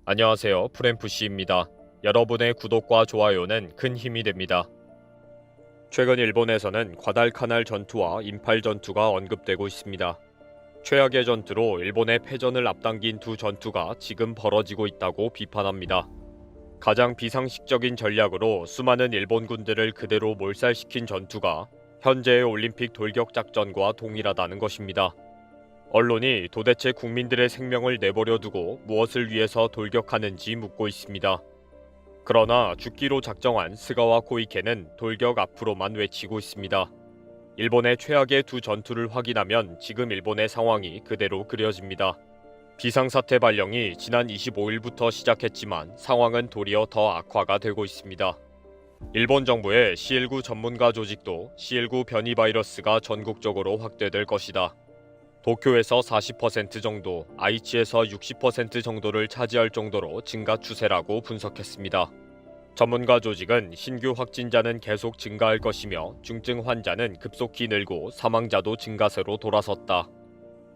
안녕하세요. 프램프시입니다. 여러분의 구독과 좋아요는 큰 힘이 됩니다. 최근 일본에서는 과달카날 전투와 인팔 전투가 언급되고 있습니다. 최악의 전투로 일본의 패전을 앞당긴 두 전투가 지금 벌어지고 있다고 비판합니다. 가장 비상식적인 전략으로 수많은 일본군들을 그대로 몰살시킨 전투가 현재의 올림픽 돌격 작전과 동일하다는 것입니다. 언론이 도대체 국민들의 생명을 내버려 두고 무엇을 위해서 돌격하는지 묻고 있습니다. 그러나 죽기로 작정한 스가와 코이케는 돌격 앞으로만 외치고 있습니다. 일본의 최악의 두 전투를 확인하면 지금 일본의 상황이 그대로 그려집니다. 비상사태 발령이 지난 25일부터 시작했지만 상황은 도리어 더 악화가 되고 있습니다. 일본 정부의 C19 전문가 조직도 C19 변이 바이러스가 전국적으로 확대될 것이다. 도쿄에서 40% 정도, 아이치에서 60% 정도를 차지할 정도로 증가 추세라고 분석했습니다. 전문가 조직은 신규 확진자는 계속 증가할 것이며 중증 환자는 급속히 늘고 사망자도 증가세로 돌아섰다.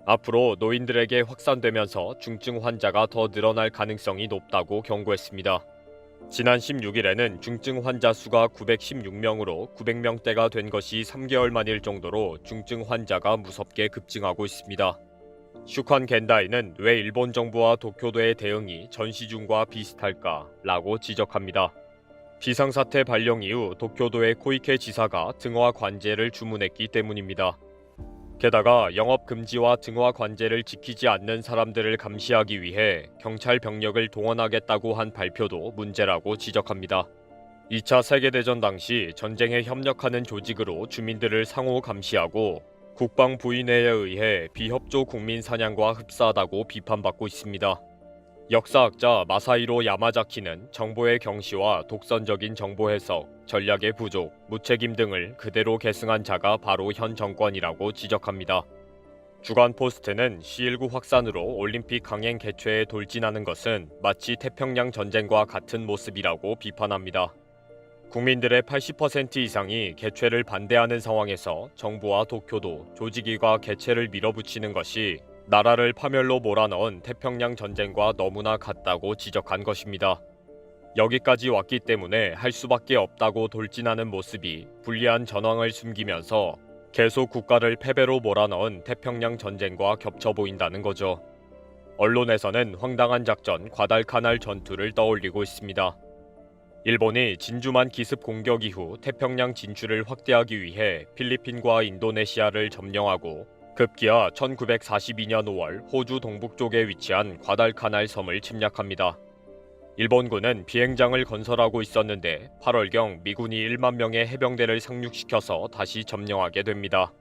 앞으로 노인들에게 확산되면서 중증 환자가 더 늘어날 가능성이 높다고 경고했습니다. 지난 16일에는 중증 환자 수가 916명으로 900명대가 된 것이 3개월 만일 정도로 중증 환자가 무섭게 급증하고 있습니다. 슈칸 겐다이는 왜 일본 정부와 도쿄도의 대응이 전시중과 비슷할까? 라고 지적합니다. 비상사태 발령 이후 도쿄도의 코이케 지사가 등화 관제를 주문했기 때문입니다. 게다가 영업 금지와 등화 관제를 지키지 않는 사람들을 감시하기 위해 경찰 병력을 동원하겠다고 한 발표도 문제라고 지적합니다. 2차 세계대전 당시 전쟁에 협력하는 조직으로 주민들을 상호 감시하고 국방 부인회에 의해 비협조 국민 사냥과 흡사하다고 비판받고 있습니다. 역사학자 마사히로 야마자키는 정보의 경시와 독선적인 정보 해석, 전략의 부족, 무책임 등을 그대로 계승한 자가 바로 현 정권이라고 지적합니다. 주간 포스트는 C19 확산으로 올림픽 강행 개최에 돌진하는 것은 마치 태평양 전쟁과 같은 모습이라고 비판합니다. 국민들의 80% 이상이 개최를 반대하는 상황에서 정부와 도쿄도, 조직위가 개최를 밀어붙이는 것이 나라를 파멸로 몰아넣은 태평양 전쟁과 너무나 같다고 지적한 것입니다. 여기까지 왔기 때문에 할 수밖에 없다고 돌진하는 모습이 불리한 전황을 숨기면서 계속 국가를 패배로 몰아넣은 태평양 전쟁과 겹쳐 보인다는 거죠. 언론에서는 황당한 작전 과달카날 전투를 떠올리고 있습니다. 일본이 진주만 기습 공격 이후 태평양 진출을 확대하기 위해 필리핀과 인도네시아를 점령하고 급기야 1942년 5월 호주 동북쪽에 위치한 과달카날 섬을 침략합니다. 일본군은 비행장을 건설하고 있었는데 8월경 미군이 1만 명의 해병대를 상륙시켜서 다시 점령하게 됩니다.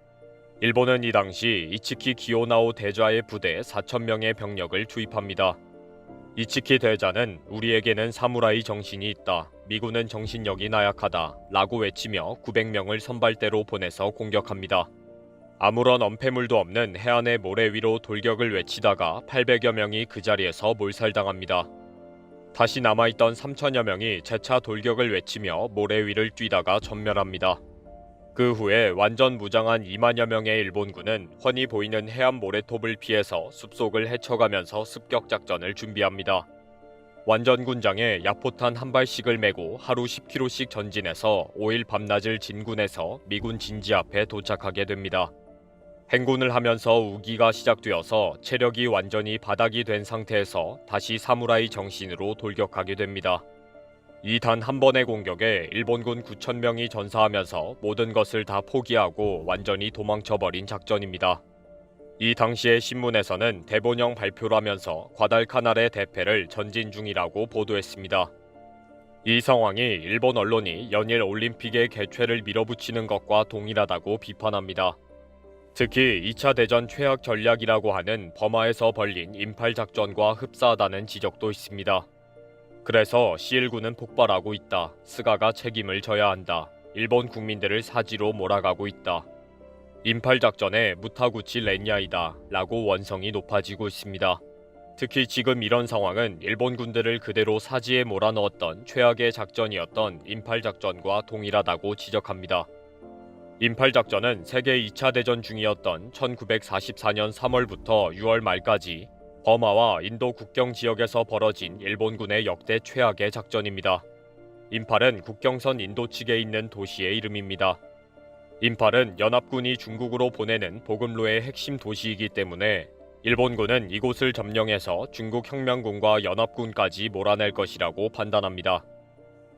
일본은 이 당시 이츠키 기요나오 대좌의 부대 4,000명의 병력을 투입합니다. 이츠키 대자는 우리에게는 사무라이 정신이 있다. 미군은 정신력이 나약하다. 라고 외치며 900명을 선발대로 보내서 공격합니다. 아무런 엄폐물도 없는 해안의 모래 위로 돌격을 외치다가 800여 명이 그 자리에서 몰살당합니다. 다시 남아있던 3천여 명이 재차 돌격을 외치며 모래 위를 뛰다가 전멸합니다. 그 후에 완전 무장한 2만여 명의 일본군은 훤히 보이는 해안 모래톱을 피해서 숲속을 헤쳐가면서 습격 작전을 준비합니다. 완전 군장에 야포탄 한 발씩을 메고 하루 10km씩 전진해서 5일 밤낮을 진군해서 미군 진지 앞에 도착하게 됩니다. 행군을 하면서 우기가 시작되어서 체력이 완전히 바닥이 된 상태에서 다시 사무라이 정신으로 돌격하게 됩니다. 이 단 한 번의 공격에 일본군 9,000명이 전사하면서 모든 것을 다 포기하고 완전히 도망쳐버린 작전입니다. 이 당시의 신문에서는 대본영 발표라면서 과달카날의 대패를 전진 중이라고 보도했습니다. 이 상황이 일본 언론이 연일 올림픽의 개최를 밀어붙이는 것과 동일하다고 비판합니다. 특히 2차 대전 최악 전략이라고 하는 버마에서 벌린 인팔 작전과 흡사하다는 지적도 있습니다. 그래서 C19는 폭발하고 있다. 스가가 책임을 져야 한다. 일본 국민들을 사지로 몰아가고 있다. 인팔 작전의 무타구치 렌야이다. 라고 원성이 높아지고 있습니다. 특히 지금 이런 상황은 일본 군들을 그대로 사지에 몰아넣었던 최악의 작전이었던 인팔 작전과 동일하다고 지적합니다. 인팔 작전은 세계 2차 대전 중이었던 1944년 3월부터 6월 말까지 버마와 인도 국경 지역에서 벌어진 일본군의 역대 최악의 작전입니다. 임팔은 국경선 인도 측에 있는 도시의 이름입니다. 임팔은 연합군이 중국으로 보내는 보급로의 핵심 도시이기 때문에 일본군은 이곳을 점령해서 중국 혁명군과 연합군까지 몰아낼 것이라고 판단합니다.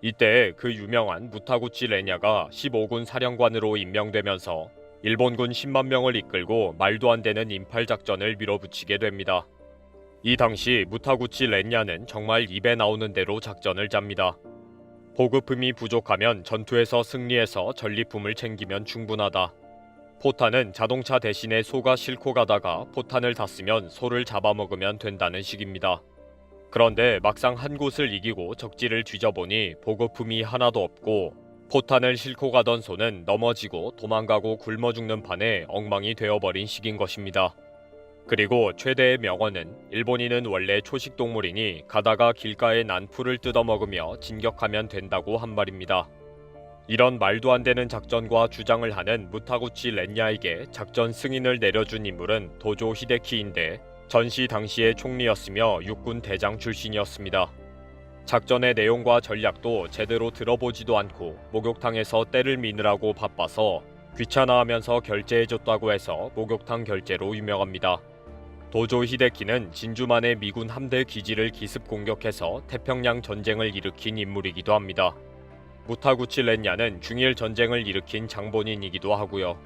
이때 그 유명한 무타구치 레냐가 15군 사령관으로 임명되면서 일본군 10만 명을 이끌고 말도 안 되는 임팔 작전을 밀어붙이게 됩니다. 이 당시 무타구치 렌야는 정말 입에 나오는 대로 작전을 짭니다. 보급품이 부족하면 전투에서 승리해서 전리품을 챙기면 충분하다. 포탄은 자동차 대신에 소가 싣고 가다가 포탄을 닿으면 소를 잡아먹으면 된다는 식입니다. 그런데 막상 한 곳을 이기고 적지를 뒤져보니 보급품이 하나도 없고 포탄을 싣고 가던 소는 넘어지고 도망가고 굶어 죽는 판에 엉망이 되어버린 식인 것입니다. 그리고 최대의 명언은 일본인은 원래 초식동물이니 가다가 길가에 난 풀을 뜯어먹으며 진격하면 된다고 한 말입니다. 이런 말도 안 되는 작전과 주장을 하는 무타구치 렌야에게 작전 승인을 내려준 인물은 도조 히데키인데 전시 당시의 총리였으며 육군 대장 출신이었습니다. 작전의 내용과 전략도 제대로 들어보지도 않고 목욕탕에서 때를 미느라고 바빠서 귀찮아하면서 결제해줬다고 해서 목욕탕 결제로 유명합니다. 도조 히데키는 진주만의 미군 함대 기지를 기습 공격해서 태평양 전쟁을 일으킨 인물이기도 합니다. 무타구치 렌야는 중일 전쟁을 일으킨 장본인이기도 하고요.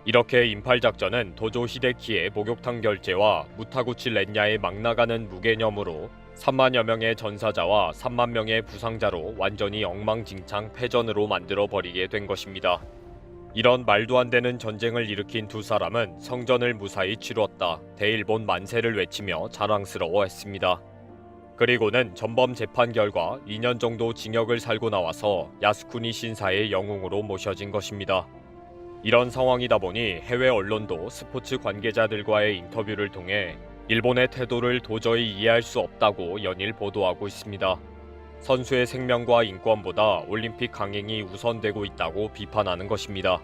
이렇게 임팔 작전은 도조 히데키의 목욕탕 결제와 무타구치 렌야의 막 나가는 무개념으로 3만여 명의 전사자와 3만 명의 부상자로 완전히 엉망진창 패전으로 만들어버리게 된 것입니다. 이런 말도 안 되는 전쟁을 일으킨 두 사람은 성전을 무사히 치루었다. 대일본 만세를 외치며 자랑스러워했습니다. 그리고는 전범 재판 결과 2년 정도 징역을 살고 나와서 야스쿠니 신사의 영웅으로 모셔진 것입니다. 이런 상황이다 보니 해외 언론도 스포츠 관계자들과의 인터뷰를 통해 일본의 태도를 도저히 이해할 수 없다고 연일 보도하고 있습니다. 선수의 생명과 인권보다 올림픽 강행이 우선되고 있다고 비판하는 것입니다.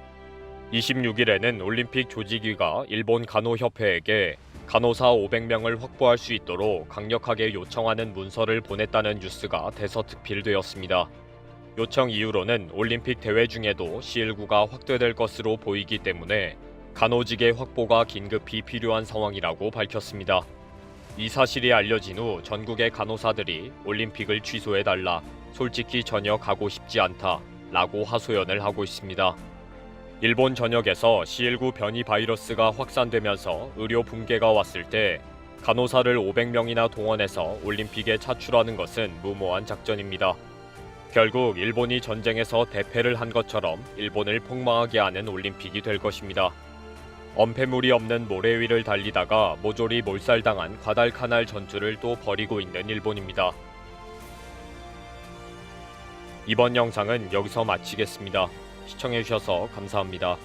26일에는 올림픽 조직위가 일본 간호협회에게 간호사 500명을 확보할 수 있도록 강력하게 요청하는 문서를 보냈다는 뉴스가 대서특필되었습니다. 요청 이유로는 올림픽 대회 중에도 C19가 확대될 것으로 보이기 때문에 간호직의 확보가 긴급히 필요한 상황이라고 밝혔습니다. 이 사실이 알려진 후 전국의 간호사들이 올림픽을 취소해달라, 솔직히 전혀 가고 싶지 않다 라고 하소연을 하고 있습니다. 일본 전역에서 C19 변이 바이러스가 확산되면서 의료 붕괴가 왔을 때 간호사를 500명이나 동원해서 올림픽에 차출하는 것은 무모한 작전입니다. 결국 일본이 전쟁에서 대패를 한 것처럼 일본을 폭망하게 하는 올림픽이 될 것입니다. 엄폐물이 없는 모래 위를 달리다가 모조리 몰살당한 과달카날 전투를 또 벌이고 있는 일본입니다. 이번 영상은 여기서 마치겠습니다. 시청해주셔서 감사합니다.